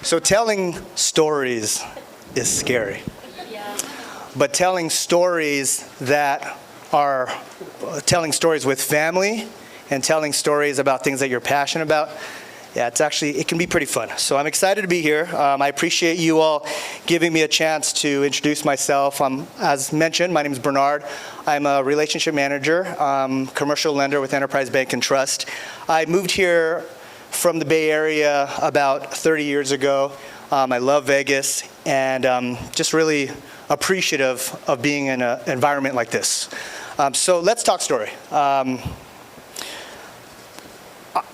So telling stories is scary. But telling stories that are telling stories with family and telling stories about things that you're passionate about, yeah, it can be pretty fun. So I'm excited to be here. I appreciate you all giving me a chance to introduce myself. As mentioned, my name is Bernard. I'm a relationship manager, commercial lender with Enterprise Bank and Trust. I moved here from the Bay Area about 30 years ago. I love Vegas and just really appreciative of being in an environment like this. So let's talk story.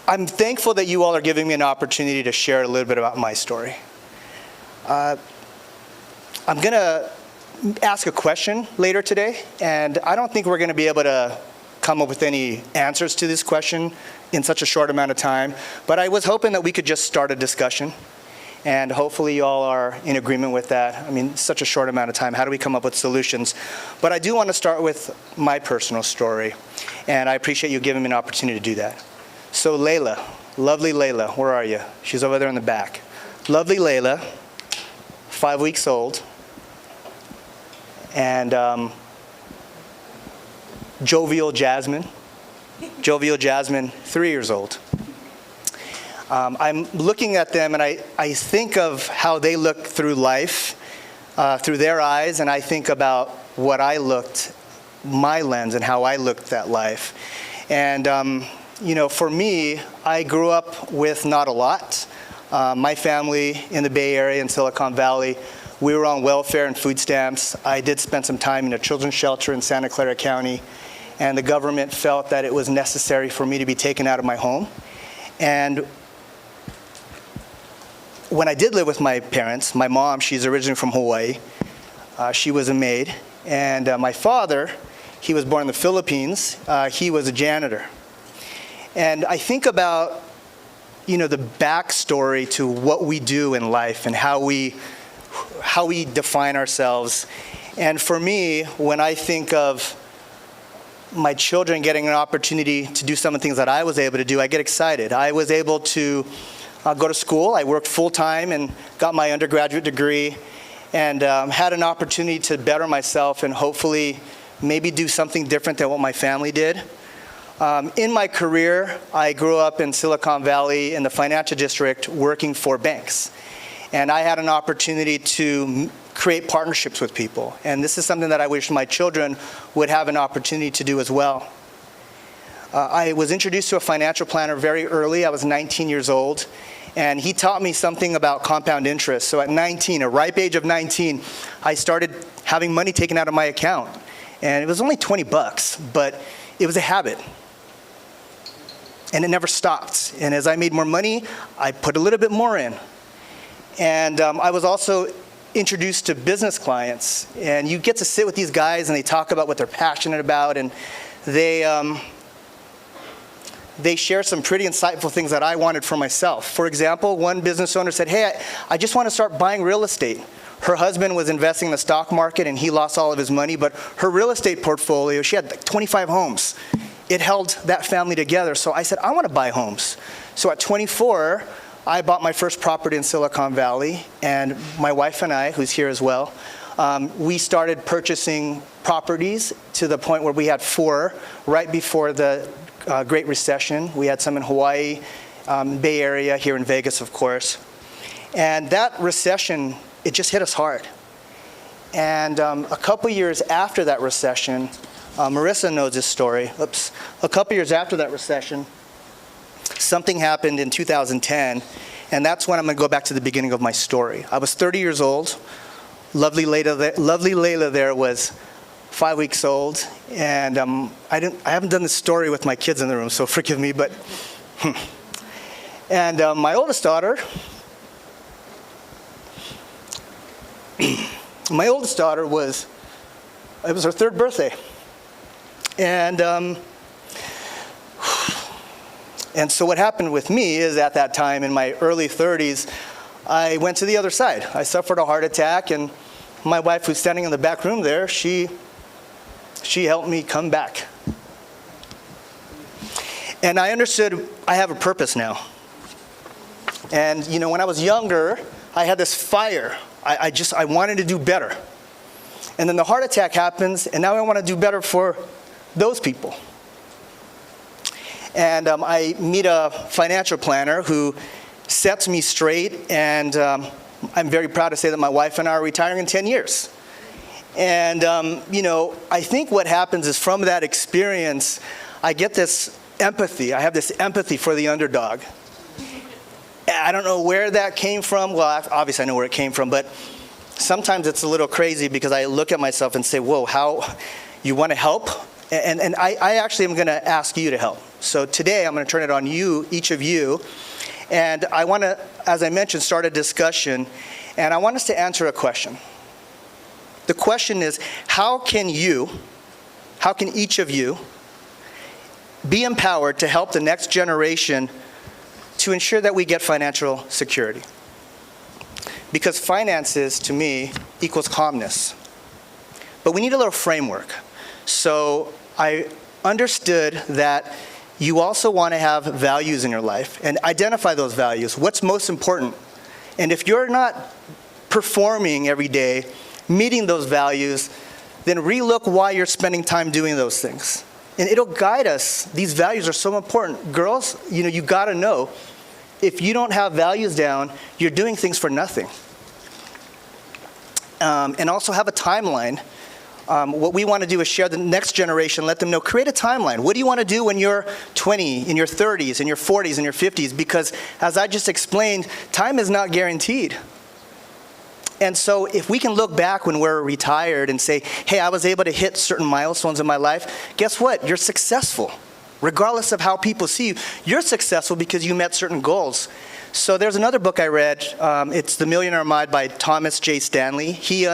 I'm thankful that you all are giving me an opportunity to share a little bit about my story. I'm going to ask a question later today, and I don't think we're going to be able to come up with any answers to this question in such a short amount of time, but I was hoping that we could just start a discussion, and hopefully you all are in agreement with that. I mean, such a short amount of time, how do we come up with solutions? But I do want to start with my personal story, and I appreciate you giving me an opportunity to do that. So Layla, lovely Layla, where are you? She's over there in the back. Lovely Layla, 5 weeks old, and jovial Jasmine, 3 years old. I'm looking at them and I think of how they look through life, through their eyes, and I think about what my lens and how I looked at life. And you know, for me, I grew up with not a lot. My family in the Bay Area in Silicon Valley, we were on welfare and food stamps. I did spend some time in a children's shelter in Santa Clara County, and the government felt that it was necessary for me to be taken out of my home. And when I did live with my parents, my mom, she's originally from Hawaii. She was a maid. And my father, he was born in the Philippines. He was a janitor. And I think about, you know, the backstory to what we do in life and how we define ourselves. And for me, when I think of my children getting an opportunity to do some of the things that I was able to do, I get excited. I was able to go to school. I worked full-time and got my undergraduate degree and had an opportunity to better myself and hopefully maybe do something different than what my family did. In my career, I grew up in Silicon Valley in the financial district working for banks. And I had an opportunity to create partnerships with people. And this is something that I wish my children would have an opportunity to do as well. I was introduced to a financial planner very early. I was 19 years old. And he taught me something about compound interest. So at 19, a ripe age of 19, I started having money taken out of my account. And it was only 20 bucks, but it was a habit. And it never stopped. And as I made more money, I put a little bit more in. And I was also introduced to business clients. And you get to sit with these guys and they talk about what they're passionate about. And they share some pretty insightful things that I wanted for myself. For example, one business owner said, hey, I just want to start buying real estate. Her husband was investing in the stock market and he lost all of his money, but her real estate portfolio, she had like 25 homes. It held that family together. So I said, I want to buy homes. So at 24, I bought my first property in Silicon Valley, and my wife and I, who's here as well, we started purchasing properties to the point where we had 4 right before the Great Recession. We had some in Hawaii, Bay Area, here in Vegas, of course. And that recession, it just hit us hard. And a couple years after that recession, Marissa knows this story. A couple years after that recession, something happened in 2010, and that's when I'm going to go back to the beginning of my story. I was 30 years old. Lovely Layla there was 5 weeks old, and I haven't done this story with my kids in the room, so forgive me, but and my oldest daughter, it was her 3rd birthday. And so what happened with me is at that time in my early 30s, I went to the other side. I suffered a heart attack, and my wife, who's standing in the back room there, she helped me come back. And I understood I have a purpose now. And you know, when I was younger, I had this fire. I wanted to do better. And then the heart attack happens, and now I want to do better for those people. And I meet a financial planner who sets me straight, and I'm very proud to say that my wife and I are retiring in 10 years. And, I think what happens is from that experience, I get this empathy. I have this empathy for the underdog. I don't know where that came from. Well, obviously I know where it came from, but sometimes it's a little crazy because I look at myself and say, whoa, how you want to help? And I actually am going to ask you to help. So today I'm going to turn it on you, each of you. And I want to, as I mentioned, start a discussion. And I want us to answer a question. The question is, how can each of you be empowered to help the next generation to ensure that we get financial security? Because finances, to me, equals calmness. But we need a little framework. So I understood that you also want to have values in your life and identify those values. What's most important? And if you're not performing every day, meeting those values, then relook why you're spending time doing those things. And it'll guide us. These values are so important. Girls, you got to know, if you don't have values down, you're doing things for nothing. And also have a timeline. What we want to do is share the next generation, let them know, create a timeline. What do you want to do when you're 20, in your 30s, in your 40s, in your 50s? Because as I just explained, time is not guaranteed. And so if we can look back when we're retired and say, hey, I was able to hit certain milestones in my life, guess what? You're successful. Regardless of how people see you, you're successful because you met certain goals. So there's another book I read. It's The Millionaire Mind by Thomas J. Stanley. He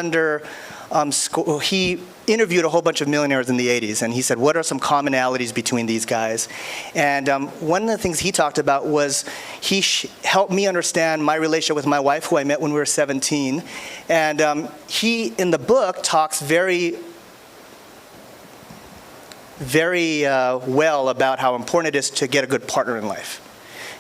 interviewed a whole bunch of millionaires in the 80s, and he said, what are some commonalities between these guys? And one of the things he talked about was he helped me understand my relationship with my wife, who I met when we were 17. And he, in the book, talks very well about how important it is to get a good partner in life.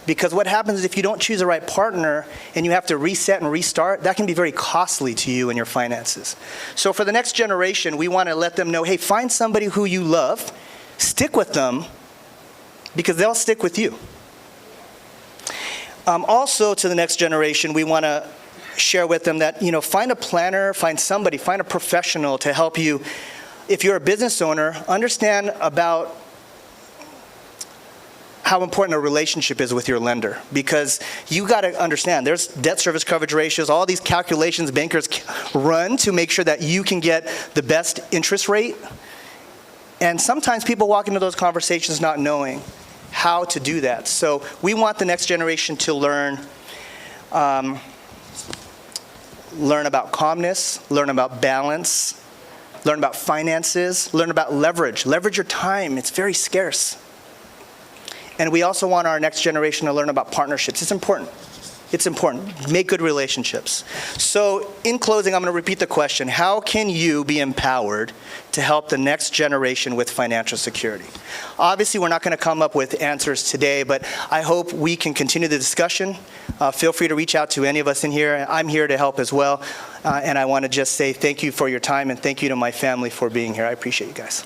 Because what happens is if you don't choose the right partner and you have to reset and restart, that can be very costly to you and your finances. So for the next generation, we want to let them know, hey, find somebody who you love, stick with them, because they'll stick with you. Also to the next generation, we want to share with them that, find a planner, find a professional to help you. If you're a business owner, understand about how important a relationship is with your lender, because you got to understand there's debt service coverage ratios, all these calculations bankers run to make sure that you can get the best interest rate. And sometimes people walk into those conversations not knowing how to do that. So we want the next generation to learn about calmness, learn about balance, learn about finances, learn about leverage. Leverage your time. It's very scarce. And we also want our next generation to learn about partnerships. It's important. It's important. Make good relationships. So in closing, I'm going to repeat the question. How can you be empowered to help the next generation with financial security? Obviously, we're not going to come up with answers today, but I hope we can continue the discussion. Feel free to reach out to any of us in here. I'm here to help as well. And I want to just say thank you for your time, and thank you to my family for being here. I appreciate you guys.